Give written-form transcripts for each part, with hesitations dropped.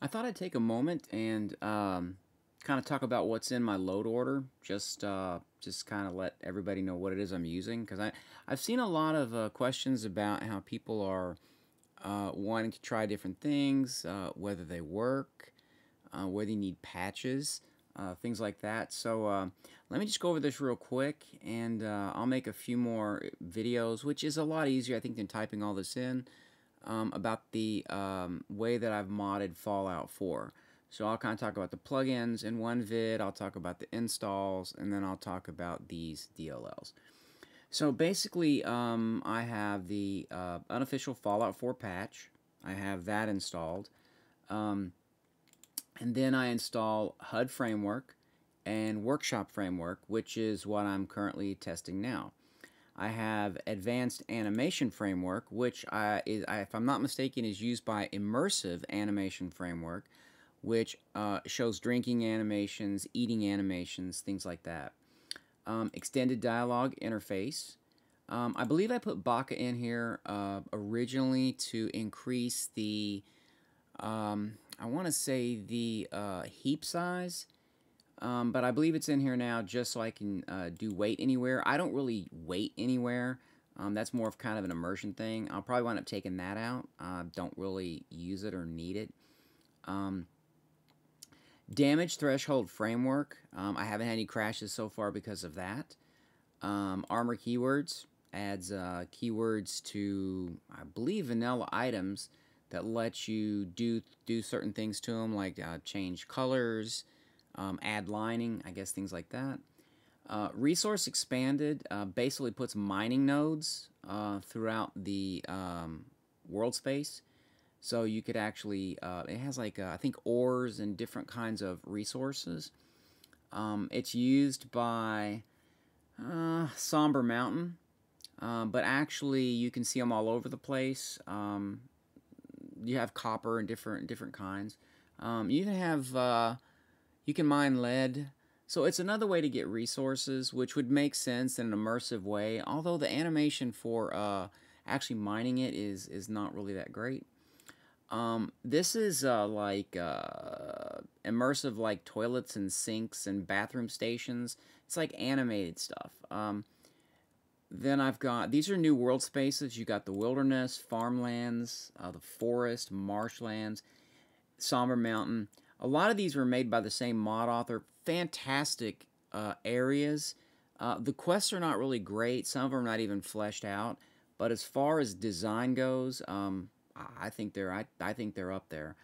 I thought I'd take a moment and kind of talk about what's in my load order. Just kind of let everybody know what it is I'm using because I've seen a lot of questions about how people are wanting to try different things, whether they work, whether you need patches, things like that. So let me just go over this real quick, and I'll make a few more videos, which is a lot easier, I think, than typing all this in about the way that I've modded Fallout 4. So I'll kind of talk about the plugins in one vid, I'll talk about the installs, and then I'll talk about these DLLs. So basically, I have the unofficial Fallout 4 patch. I have that installed. Um, and then I install HUD Framework and Workshop Framework, which is what I'm currently testing now. I have Advanced Animation Framework, which, if I'm not mistaken, is used by Immersive Animation Framework, which shows drinking animations, eating animations, things like that. Extended Dialogue Interface. I believe I put Baka in here originally to increase the, I want to say the heap size. But I believe it's in here now just so I can do wait anywhere. I don't really wait anywhere. That's more of kind of an immersion thing. I'll probably wind up taking that out. Don't really use it or need it. Damage Threshold Framework. I haven't had any crashes so far because of that. Armor Keywords adds keywords to, I believe, vanilla items that let you do certain things to them, like change colors, add lining, I guess, things like that. Resource Expanded basically puts mining nodes throughout the world space. So you could actually, it has like, I think, ores and different kinds of resources. It's used by Somber Mountain, but actually you can see them all over the place. You have copper and different kinds. You even have, you can mine lead. So it's another way to get resources, which would make sense in an immersive way, although the animation for actually mining it is not really that great. This is like immersive, like toilets and sinks and bathroom stations. It's like animated stuff. Then I've got, these are new world spaces. You got the wilderness, farmlands, the forest, marshlands, Somber Mountain. A lot of these were made by the same mod author. Fantastic areas. The quests are not really great. Some of them are not even fleshed out. But as far as design goes, I think they're up there.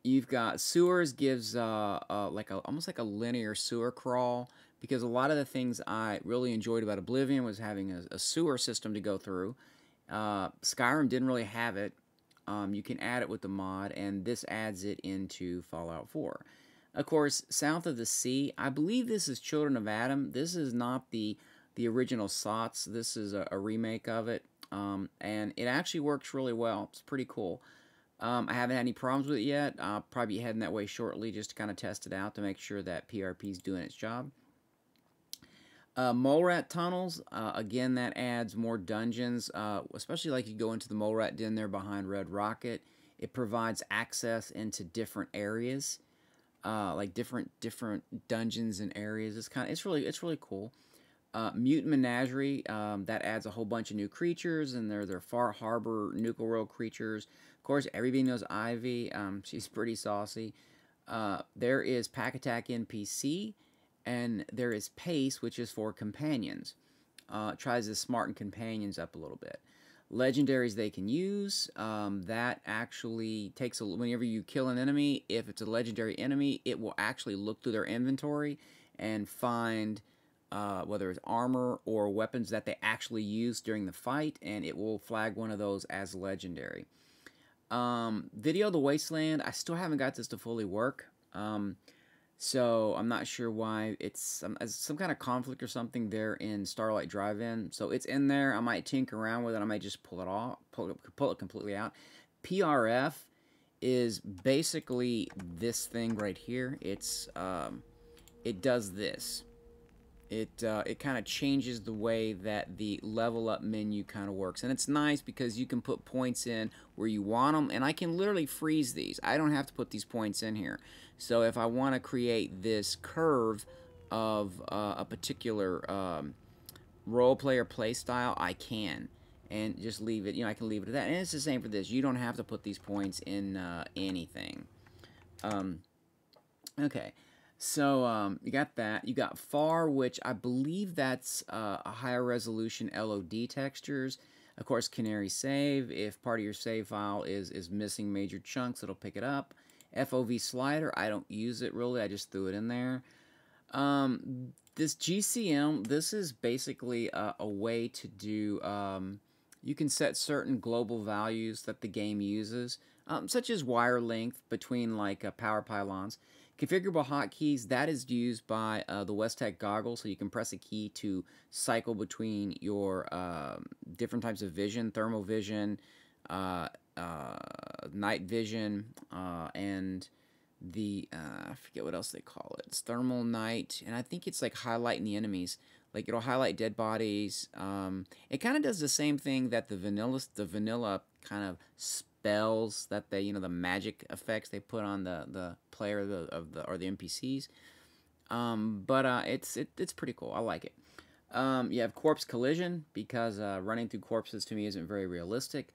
You've got sewers gives like almost like a linear sewer crawl, because a lot of the things I really enjoyed about Oblivion was having a sewer system to go through. Skyrim didn't really have it. You can add it with the mod, and this adds it into Fallout 4. Of course, South of the Sea, I believe this is Children of Adam. This is not the original SOTS. This is a remake of it, and it actually works really well. It's pretty cool. I haven't had any problems with it yet. I'll probably be heading that way shortly just to kind of test it out to make sure that PRP is doing its job. Mole Rat Tunnels, again, that adds more dungeons, especially like you go into the Mole Rat Den there behind Red Rocket. It provides access into different areas, like different dungeons and areas. It's really cool. Mutant Menagerie, that adds a whole bunch of new creatures, and they're Far Harbor Nuka World creatures. Of course, everybody knows Ivy. She's pretty saucy. There is Pack Attack NPC, and there is Pace, which is for companions. Tries to smarten companions up a little bit. Legendaries they can use, that actually takes whenever you kill an enemy, if it's a legendary enemy, it will actually look through their inventory and find whether it's armor or weapons that they actually used during the fight, and it will flag one of those as legendary. Video the Wasteland, I still haven't got this to fully work. So I'm not sure why. It's some kind of conflict or something there in Starlight Drive-In. So it's in there. I might tinker around with it. I might just pull it off, pull it completely out. PRF is basically this thing right here. It's it does this. it kind of changes the way that the level up menu kind of works, and it's nice because you can put points in where you want them, and I can literally freeze these. I don't have to put these points in here. So if I want to create this curve of a particular role player play style, I can, and just leave it. I can leave it at that, and it's the same for this. You don't have to put these points in anything. Okay. So you got that. You got far, which I believe that's a higher resolution LOD textures. Of course, canary save. If part of your save file is missing major chunks, it'll pick it up. FOV slider, I don't use it really. I just threw it in there. This GCM, this is basically a way to do, you can set certain global values that the game uses, such as wire length between like power pylons. Configurable hotkeys, that is used by the Westech goggles, so you can press a key to cycle between your different types of vision, thermal vision, night vision, and the, I forget what else they call it. It's thermal night, and I think it's like highlighting the enemies. Like it'll highlight dead bodies. It kind of does the same thing that the vanilla kind of spells that they, the magic effects they put on the player or the NPCs. But it's pretty cool. I like it. You have corpse collision because running through corpses to me isn't very realistic.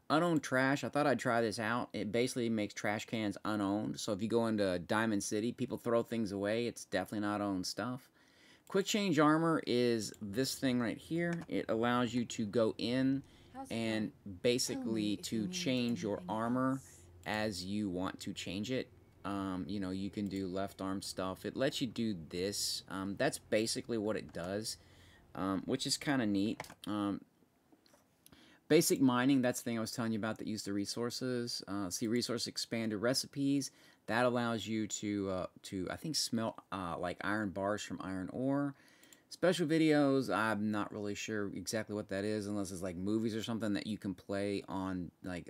Unowned trash, I thought I'd try this out. It basically makes trash cans unowned. So if you go into Diamond City, people throw things away. It's definitely not owned stuff. Quick change armor is this thing right here. It allows you to go in and basically to change your armor as you want to change it. You can do left arm stuff. It lets you do this. That's basically what it does, which is kind of neat. Basic mining, that's the thing I was telling you about that use the resources. See resource expanded recipes. That allows you to I think, smelt like iron bars from iron ore. Special videos, I'm not really sure exactly what that is, unless it's like movies or something that you can play on, like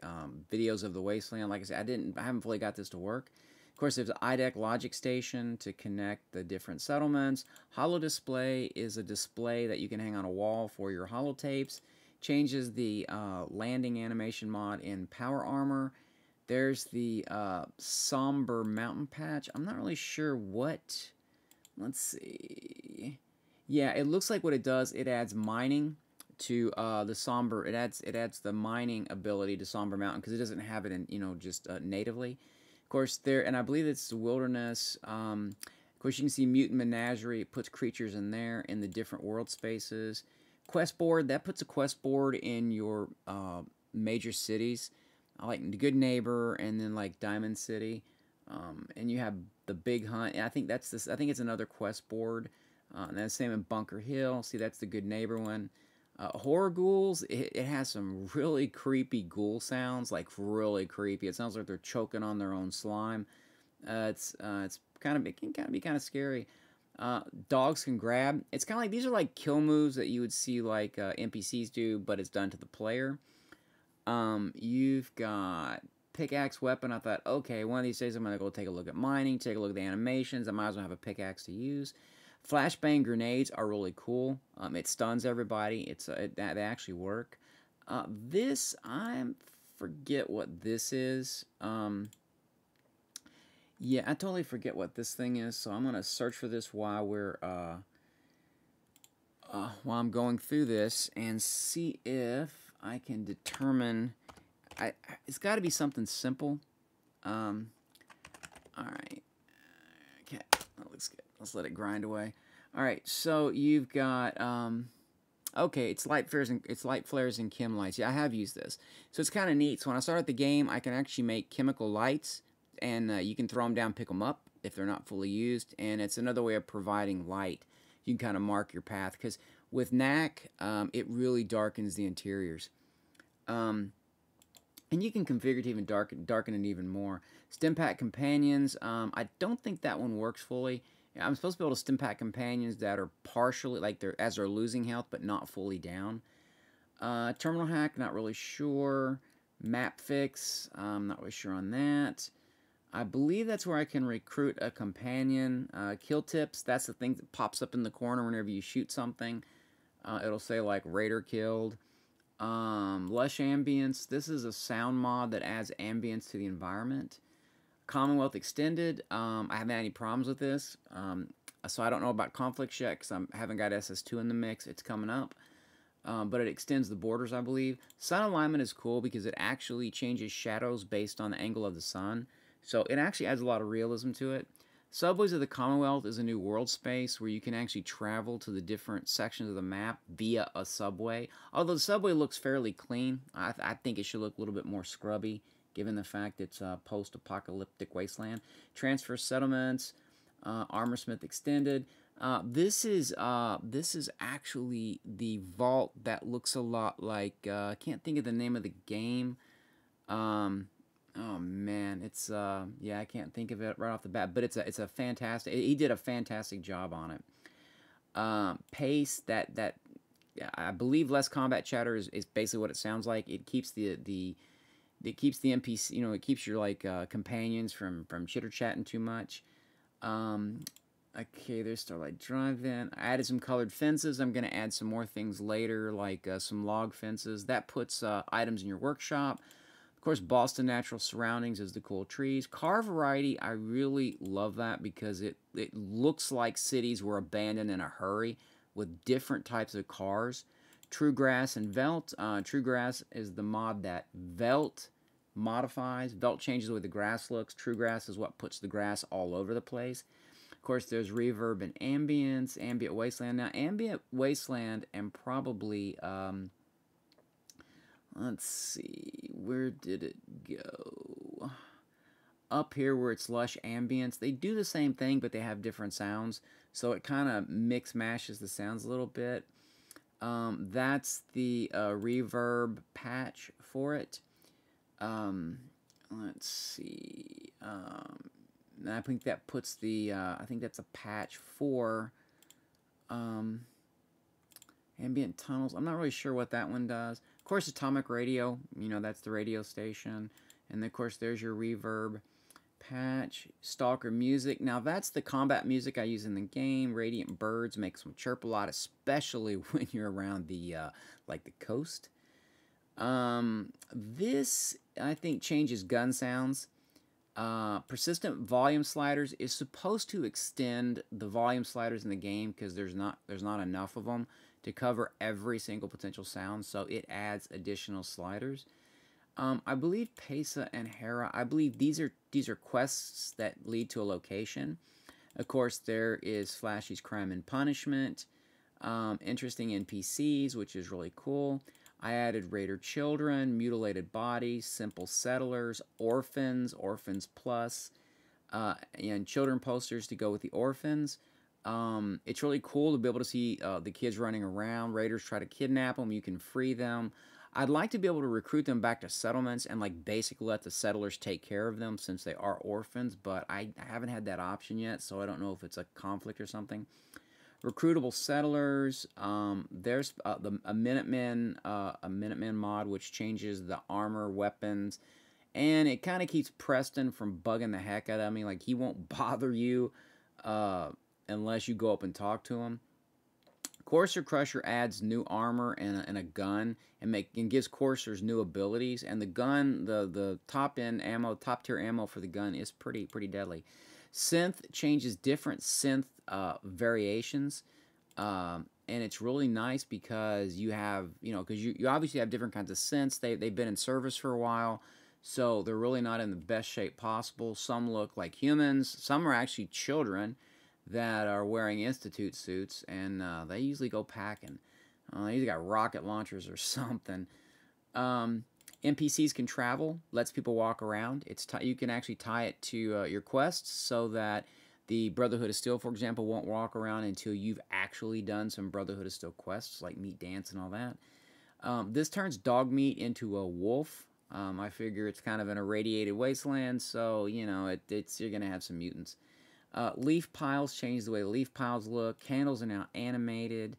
videos of the Wasteland. Like I said, I haven't fully got this to work. Of course, there's an IDEC logic station to connect the different settlements. Holo display is a display that you can hang on a wall for your holotapes. Changes the landing animation mod in Power Armor. There's the Somber Mountain Patch. I'm not really sure what. Let's see. Yeah, it looks like what it does. It adds mining to the Somber. It adds the mining ability to Somber Mountain because it doesn't have it in just natively. Of course, and I believe it's the Wilderness. Of course, you can see Mutant Menagerie. It puts creatures in there in the different world spaces. Quest board, that puts a quest board in your major cities, like the Good Neighbor, and then like Diamond City, and you have the Big Hunt. And I think that's this. I think it's another quest board. And that's the same in Bunker Hill. See, that's the Good Neighbor one. Horror ghouls. It has some really creepy ghoul sounds, like really creepy. It sounds like they're choking on their own slime. It can be kind of scary. Dogs can grab. It's kind of like, these are like kill moves that you would see like NPCs do, but it's done to the player. You've got pickaxe weapon. I thought, okay, one of these days I'm going to go take a look at mining, take a look at the animations. I might as well have a pickaxe to use. Flashbang grenades are really cool. It stuns everybody. They actually work. I forget what this is. Yeah, I totally forget what this thing is, so I'm gonna search for this while I'm going through this and see if I can determine. It's got to be something simple. All right. Okay, that looks good. Let's let it grind away. All right, so you've got okay, it's light flares and chem lights. Yeah, I have used this, so it's kind of neat. So when I start at the game, I can actually make chemical lights. And you can throw them down, pick them up if they're not fully used. And it's another way of providing light. You can kind of mark your path. Because with NAC, it really darkens the interiors. And you can configure to even darken it even more. Stimpak companions, I don't think that one works fully. I'm supposed to be able to Stimpak companions that are partially, like they're losing health, but not fully down. Terminal hack, not really sure. Map fix, I'm not really sure on that. I believe that's where I can recruit a companion. Kill tips, that's the thing that pops up in the corner whenever you shoot something. It'll say like Raider killed. Lush ambience, this is a sound mod that adds ambience to the environment. Commonwealth Extended, I haven't had any problems with this. So I don't know about conflicts yet because I haven't got SS2 in the mix. It's coming up. But it extends the borders, I believe. Sun alignment is cool because it actually changes shadows based on the angle of the sun. So it actually adds a lot of realism to it. Subways of the Commonwealth is a new world space where you can actually travel to the different sections of the map via a subway. Although the subway looks fairly clean, I think it should look a little bit more scrubby given the fact it's a post-apocalyptic wasteland. Transfer settlements, Armorsmith Extended. This is actually the vault that looks a lot like I can't think of the name of the game. Oh man, it's yeah, I can't think of it right off the bat, but it's a fantastic. He did a fantastic job on it. Pace that I believe less combat chatter is basically what it sounds like. It keeps it keeps the NPC, you know, it keeps your like companions from chitter chatting too much. Okay, there's Starlight Drive-In. I added some colored fences. I'm going to add some more things later, like some log fences. That puts items in your workshop. Of course, Boston Natural Surroundings is the cool trees. Car variety, I really love that because it looks like cities were abandoned in a hurry with different types of cars. True Grass and Velt. True Grass is the mod that Velt modifies. Velt changes the way the grass looks. True Grass is what puts the grass all over the place. Of course, there's Reverb and Ambience, Ambient Wasteland. Now, Ambient Wasteland and probably, let's see, where did it go? Up here where it's Lush Ambience. They do the same thing, but they have different sounds. So it kind of mix-mashes the sounds a little bit. That's the Reverb patch for it. Let's see. I think that puts the, I think that's a patch for Ambient Tunnels. I'm not really sure what that one does. Of course, Atomic Radio, you know, that's the radio station. And then, of course, there's your Reverb patch. Stalker Music. Now, that's the combat music I use in the game. Radiant Birds makes them chirp a lot, especially when you're around the, like the coast. This, I think, changes gun sounds. Persistent volume sliders is supposed to extend the volume sliders in the game because there's not enough of them to cover every single potential sound, so it adds additional sliders. I believe Pesa and Hera, I believe these are quests that lead to a location. Of course, there is Flashy's Crime and Punishment, interesting NPCs, which is really cool. I added Raider Children, Mutilated Bodies, Simple Settlers, Orphans, Orphans Plus, and children posters to go with the orphans. It's really cool to be able to see the kids running around. Raiders try to kidnap them. You can free them. I'd like to be able to recruit them back to settlements and like basically let the settlers take care of them since they are orphans, but I haven't had that option yet, so I don't know if it's a conflict or something. Recruitable settlers. There's a Minuteman mod which changes the armor, weapons, and it kind of keeps Preston from bugging the heck out of me. Like, he won't bother you unless you go up and talk to him. Courser Crusher adds new armor and a gun and gives coursers new abilities. And the gun, the top tier ammo for the gun is pretty deadly. Synth changes different synth variations, and it's really nice because you have, you know, because you obviously have different kinds of synths. They've been in service for a while, so they're really not in the best shape possible. Some look like humans. Some are actually children that are wearing Institute suits, and they usually go packing. They usually got rocket launchers or something. NPCs can travel, lets people walk around. You can actually tie it to your quests so that the Brotherhood of Steel, for example, won't walk around until you've actually done some Brotherhood of Steel quests, like Meat Dance and all that. This turns dog meat into a wolf. I figure it's kind of an irradiated wasteland, so, you know, you're going to have some mutants. Leaf piles change the way the leaf piles look. Candles are now animated.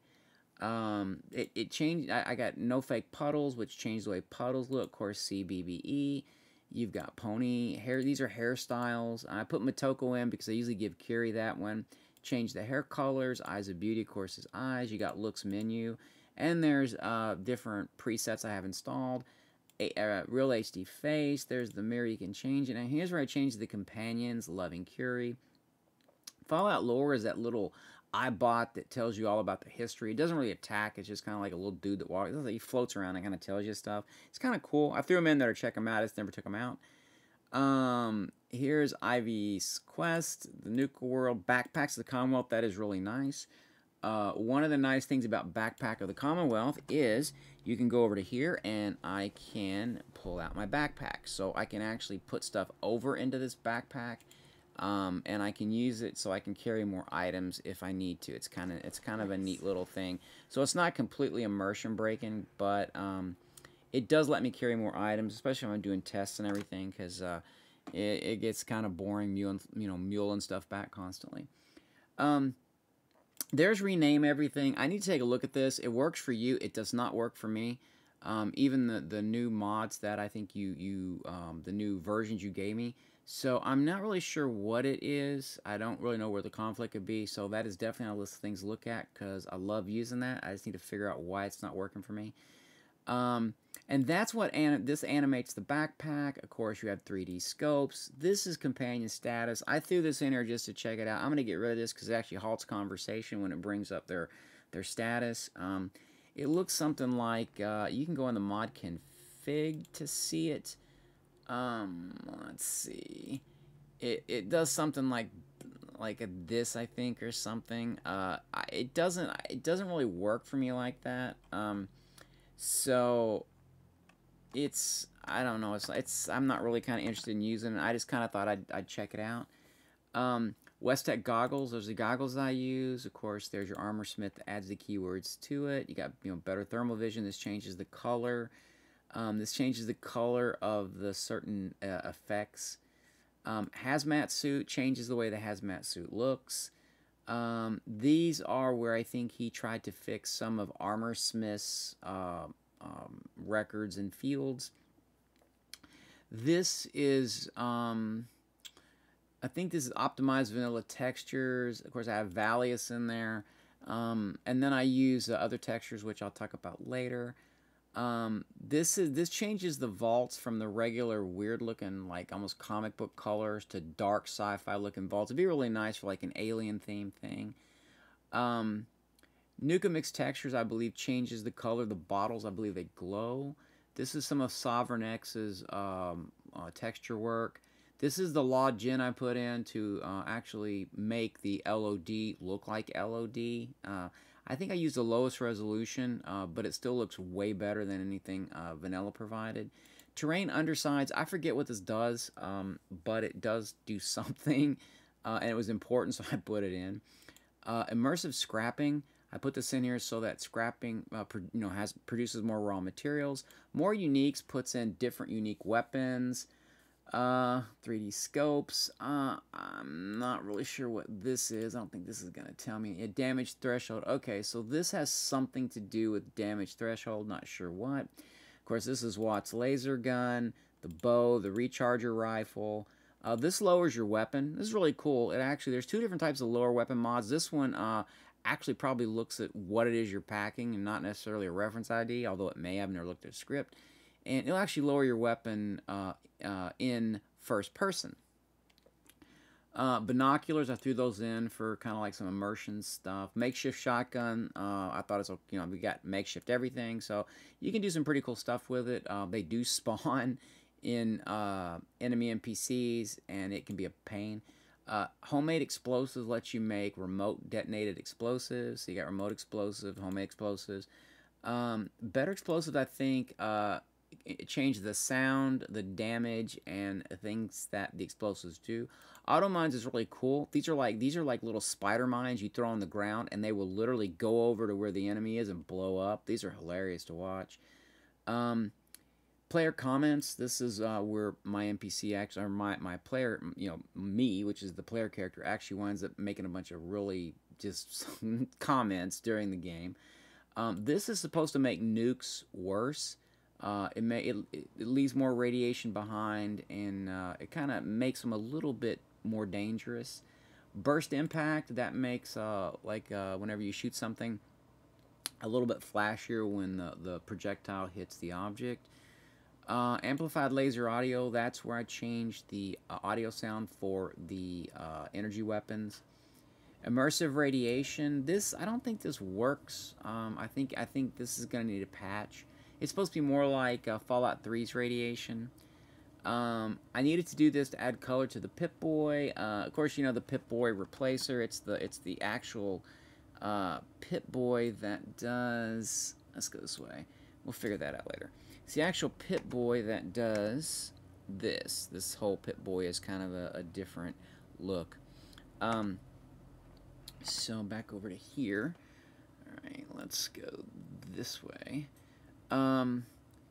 It changed. I got no fake puddles, which changed the way puddles look. Of course, CBBE. You've got pony hair. These are hairstyles. I put Motoko in because I usually give Kiri that one. Change the hair colors. Eyes of Beauty, of course, is eyes. You got looks menu. And there's different presets I have installed. Real HD face. There's the mirror. You can change it. And here's where I change the companions. Loving Kiri. Fallout Lore is that little iBot that tells you all about the history. It doesn't really attack. It's just kind of like a little dude that walks. He floats around and kind of tells you stuff. It's kind of cool. I threw him in there to check him out. I just never took him out. Here's Ivy's Quest, the Nuka World, Backpacks of the Commonwealth. That is really nice. One of the nice things about Backpack of the Commonwealth is you can go over to here and I can pull out my backpack. So I can actually put stuff over into this backpack. And I can use it so I can carry more items if I need to. It's kind of a neat little thing. So it's not completely immersion breaking, but it does let me carry more items, especially when I'm doing tests and everything, because it gets kind of boring muling stuff back constantly. There's rename everything. I need to take a look at this. It works for you. It does not work for me. Even the new mods that I think the new versions you gave me. So I'm not really sure what it is. I don't really know where the conflict could be. So that is definitely on a list of things to look at because I love using that. I just need to figure out why it's not working for me. And that's what this animates the backpack. Of course, you have 3D scopes. This is companion status. I threw this in here just to check it out. I'm going to get rid of this because it actually halts conversation when it brings up their status. It looks something like, you can go in the mod config to see it. Let's see. It does something like this, I think, or something. It doesn't really work for me like that. So I don't know. I'm not really kind of interested in using it. I just kind of thought I'd check it out. Westech goggles. Those are the goggles I use. Of course, there's your Armor Smith that adds the keywords to it. You got better thermal vision. This changes the color. This changes the color of the certain effects. Hazmat suit changes the way the hazmat suit looks. These are where I think he tried to fix some of Armor Smith's records and fields. This is, I think this is optimized vanilla textures. Of course, I have Valius in there. And then I use other textures, which I'll talk about later. This changes the vaults from the regular weird looking, like almost comic book colors to dark sci-fi looking vaults. It'd be really nice for like an alien theme thing. Nuka Mix Textures, I believe, changes the color of the bottles. I believe they glow. This is some of Sovereign X's texture work. This is the Law Gen I put in to actually make the LOD look like LOD. I think I used the lowest resolution, but it still looks way better than anything Vanilla provided. Terrain undersides, I forget what this does, but it does do something, and it was important, so I put it in. Immersive scrapping, I put this in here so that scrapping produces more raw materials. More uniques puts in different unique weapons. 3D scopes. I'm not really sure what this is. I don't think this is going to tell me. A damage threshold. Okay, so this has something to do with damage threshold. Not sure what. Of course, this is Watt's laser gun, the bow, the recharger rifle. This lowers your weapon. This is really cool. There's two different types of lower weapon mods. This one actually probably looks at what it is you're packing and not necessarily a reference ID, although it may have. Never looked at the script. And it'll actually lower your weapon in first person. Binoculars, I threw those in for kind of like some immersion stuff. Makeshift shotgun, I thought it's, we got makeshift everything, so you can do some pretty cool stuff with it. They do spawn in enemy NPCs, and it can be a pain. Homemade explosives lets you make remote detonated explosives. So you got remote explosive, homemade explosives. Better explosives, I think, it changed the sound, the damage, and things that the explosives do. Auto mines is really cool. These are like little spider mines you throw on the ground, and they will literally go over to where the enemy is and blow up. These are hilarious to watch. Player comments. This is where my NPC actually, or my player, me, which is the player character, actually winds up making a bunch of really just comments during the game. This is supposed to make nukes worse. It leaves more radiation behind, and it kind of makes them a little bit more dangerous. Burst impact, that makes whenever you shoot something a little bit flashier when the projectile hits the object. Amplified laser audio, that's where I changed the audio sound for the energy weapons. Immersive radiation, this, I don't think this works. I think this is going to need a patch. It's supposed to be more like Fallout 3's radiation. I needed to do this to add color to the Pip-Boy. Of course, you know the Pip-Boy replacer. It's the actual Pip-Boy that does. Let's go this way. We'll figure that out later. It's the actual Pip-Boy that does this. This whole Pip-Boy is kind of a different look. So back over to here. All right, let's go this way.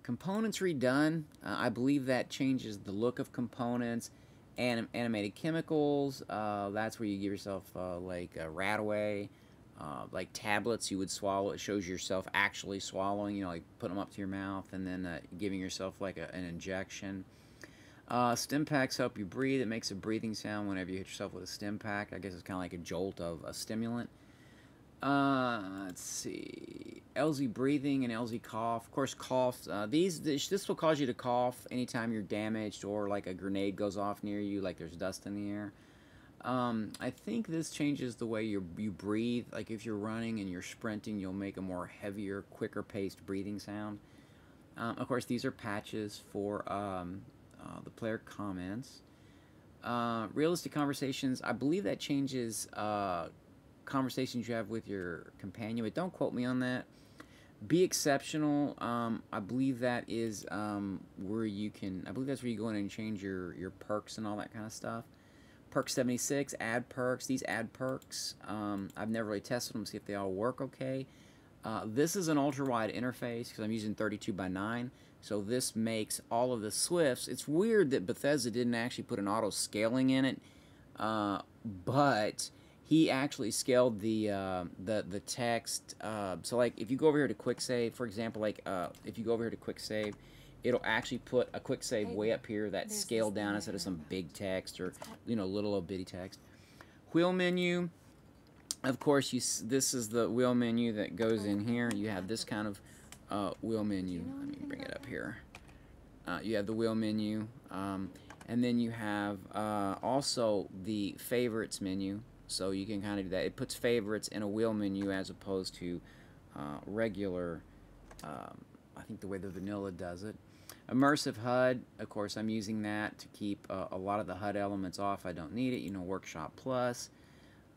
Components redone. I believe that changes the look of components. Animated chemicals. That's where you give yourself like a Radaway. Like tablets you would swallow. It shows yourself actually swallowing, you know, like putting them up to your mouth and then giving yourself like an injection. Stim packs help you breathe. It makes a breathing sound whenever you hit yourself with a stim pack. I guess it's kind of like a jolt of a stimulant. Let's see. LZ breathing and LZ cough. Of course, coughs. This will cause you to cough anytime you're damaged or like a grenade goes off near you, like there's dust in the air. I think this changes the way you breathe. Like if you're running and you're sprinting, you'll make a more heavier, quicker paced breathing sound. Of course, these are patches for the player comments. Realistic conversations. I believe that changes conversations you have with your companion, but don't quote me on that. Be exceptional. I believe that is where you can. I believe that's where you go in and change your perks and all that kind of stuff. Perk 76, add perks. These add perks, I've never really tested them to see if they all work okay. This is an ultra-wide interface because I'm using 32:9, so this makes all of the Swifts. It's weird that Bethesda didn't actually put an auto-scaling in it, but he actually scaled the text. So like if you go over here to quick save, for example, like if you go over here to quick save, it'll actually put a quick save way up here that's scaled down instead of some big text or, you know, little bitty text. Wheel menu, of course, this is the wheel menu that goes in here. You have this kind of wheel menu. Let me bring it up here. You have the wheel menu, and then you have also the favorites menu. So you can kind of do that. It puts favorites in a wheel menu as opposed to regular, I think the way the vanilla does it. Immersive HUD, of course, I'm using that to keep a lot of the HUD elements off. I don't need it. You know, Workshop Plus.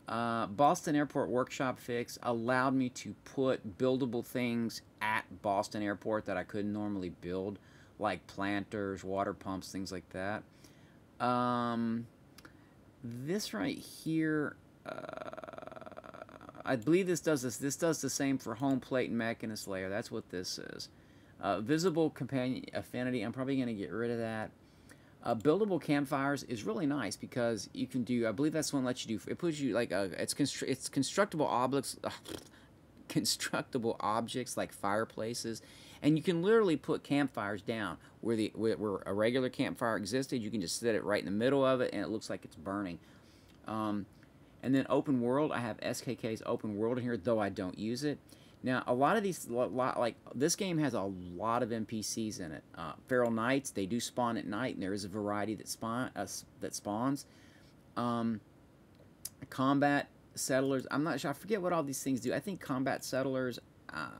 Boston Airport Workshop Fix allowed me to put buildable things at Boston Airport that I couldn't normally build, like planters, water pumps, things like that. This right here, I believe this does this. This does the same for home plate and Mechanist layer. That's what this is. Visible companion affinity, I'm probably going to get rid of that. Buildable campfires is really nice because you can do, I believe that's the one that lets you do, it puts you like, it's constructible objects, constructible objects like fireplaces, and you can literally put campfires down where a regular campfire existed. You can just set it right in the middle of it and it looks like it's burning. And then open world, I have SKK's open world in here, though I don't use it. Now, a lot of these, like this game has a lot of NPCs in it. Feral Knights, they do spawn at night, and there is a variety that spawns. Combat settlers, I'm not sure, I forget what all these things do. I think combat settlers,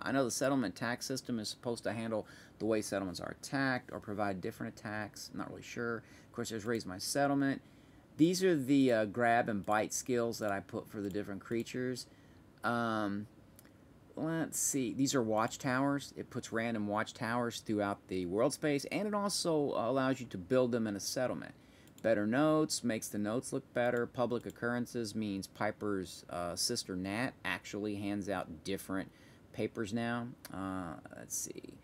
I know the settlement attack system is supposed to handle the way settlements are attacked or provide different attacks. I'm not really sure. Of course, there's Raise My Settlement. These are the grab and bite skills that I put for the different creatures. Let's see. These are watchtowers. It puts random watchtowers throughout the world space, and it also allows you to build them in a settlement. Better notes makes the notes look better. Public occurrences means Piper's sister Nat actually hands out different papers now. Let's see.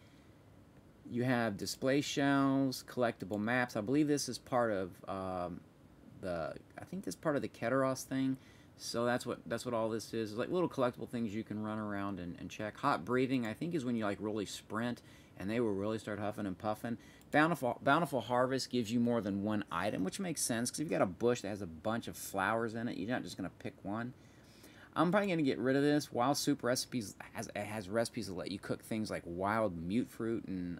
You have display shelves, collectible maps. I believe this is part of I think this is part of the Keteros thing. So that's what all this is. It's like little collectible things you can run around and check. Hot breathing, I think, is when you like really sprint and they will really start huffing and puffing. Bountiful Harvest gives you more than one item, which makes sense because if you've got a bush that has a bunch of flowers in it, you're not just going to pick one. I'm probably going to get rid of this. Wild Soup Recipes has recipes that let you cook things like wild mute fruit and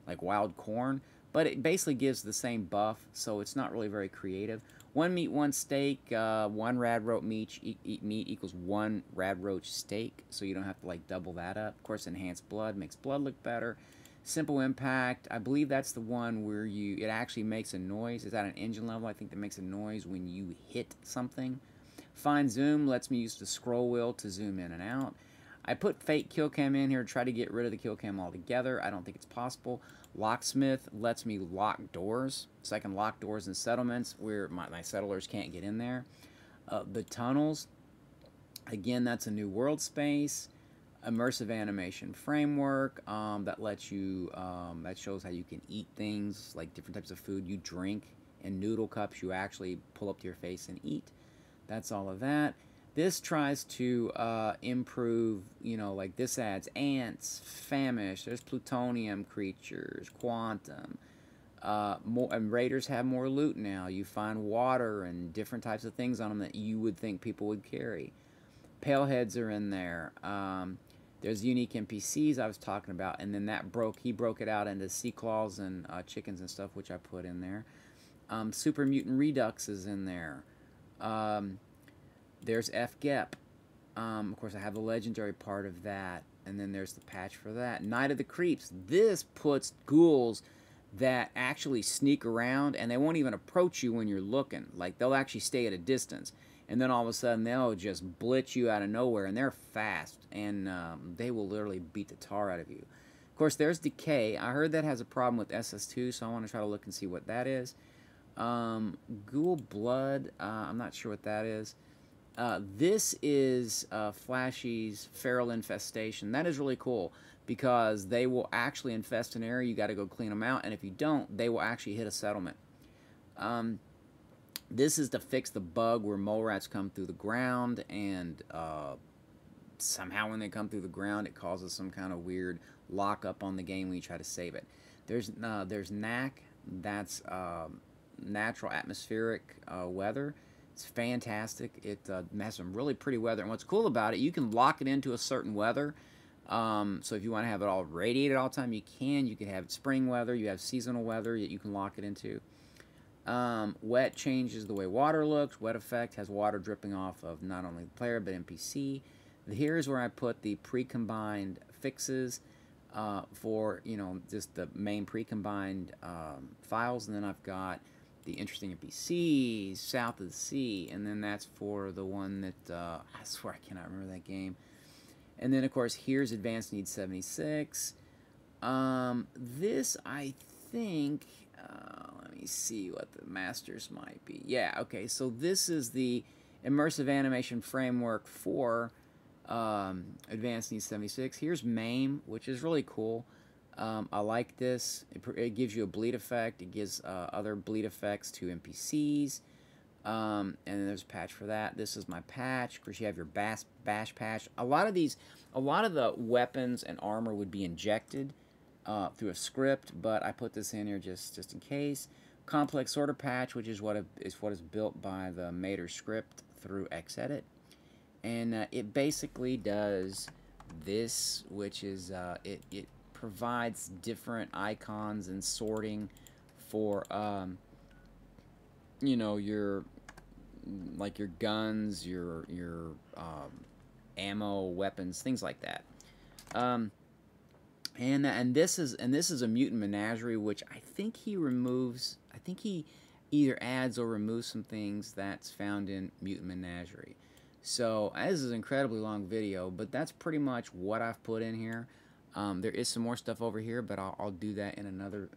like wild corn, but it basically gives the same buff, so it's not really very creative. One meat, one steak, one rad roach meat equals one rad roach steak, so you don't have to like double that up. Of course, enhanced blood makes blood look better. Simple Impact, I believe that's the one where it actually makes a noise. It's at an engine level, I think, that makes a noise when you hit something. Fine Zoom lets me use the scroll wheel to zoom in and out. I put Fake Kill Cam in here to try to get rid of the kill cam altogether. I don't think it's possible. Locksmith lets me lock doors, so I can lock doors in settlements where my settlers can't get in there. The tunnels, again, that's a new world space. Immersive animation framework that lets you, that shows how you can eat things, like different types of food you drink. In noodle cups, you actually pull up to your face and eat. That's all of that. This tries to improve, you know, like this adds ants, famish, there's plutonium creatures, quantum. And raiders have more loot now. You find water and different types of things on them that you would think people would carry. Paleheads are in there. There's unique NPCs I was talking about, and then he broke it out into sea claws and chickens and stuff, which I put in there. Super Mutant Redux is in there. There's FGEP. Of course, I have the legendary part of that, and then there's the patch for that. Night of the Creeps. This puts ghouls that actually sneak around, and they won't even approach you when you're looking. Like, they'll actually stay at a distance, and then all of a sudden, they'll just blitz you out of nowhere, and they're fast, and they will literally beat the tar out of you. Of course, there's Decay. I heard that has a problem with SS2, so I want to try to look and see what that is. Ghoul Blood, I'm not sure what that is. This is Flashy's Feral Infestation. That is really cool because they will actually infest an area. You got to go clean them out, and if you don't, they will actually hit a settlement. This is to fix the bug where mole rats come through the ground, and somehow when they come through the ground, it causes some kind of weird lockup on the game when you try to save it. There's NAC. That's natural atmospheric weather. It's fantastic. It has some really pretty weather. And what's cool about it, you can lock it into a certain weather. So if you want to have it all radiated all the time, you can. You can have spring weather. You have seasonal weather that you can lock it into. Wet changes the way water looks. Wet effect has water dripping off of not only the player but NPC. Here's where I put the pre-combined fixes for, you know, just the main pre-combined files. And then I've got the interesting NPCs, South of the Sea, and then that's for the one that, I swear I cannot remember that game. And then, of course, here's Advanced Needs 76. This, I think, let me see what the masters might be. Yeah, okay, so this is the immersive animation framework for Advanced Needs 76. Here's MAME, which is really cool. I like this. It gives you a bleed effect. It gives other bleed effects to NPCs. And then there's a patch for that. This is my patch. Of course, you have your bash patch. A lot of the weapons and armor would be injected through a script, but I put this in here just in case. Complex sorter patch, which is what is built by the Mater script through Xedit, and it basically does this, which is it provides different icons and sorting for you know, your guns, your ammo, weapons, things like that. And this is a mutant menagerie, which I think he removes. I think he either adds or removes some things that's found in Mutant Menagerie. So this is an incredibly long video, but that's pretty much what I've put in here. There is some more stuff over here, but I'll do that in another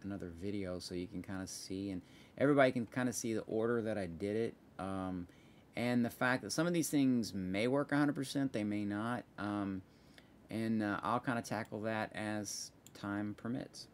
video so you can kind of see, and everybody can kind of see the order that I did it, and the fact that some of these things may work 100%, they may not, and I'll kind of tackle that as time permits.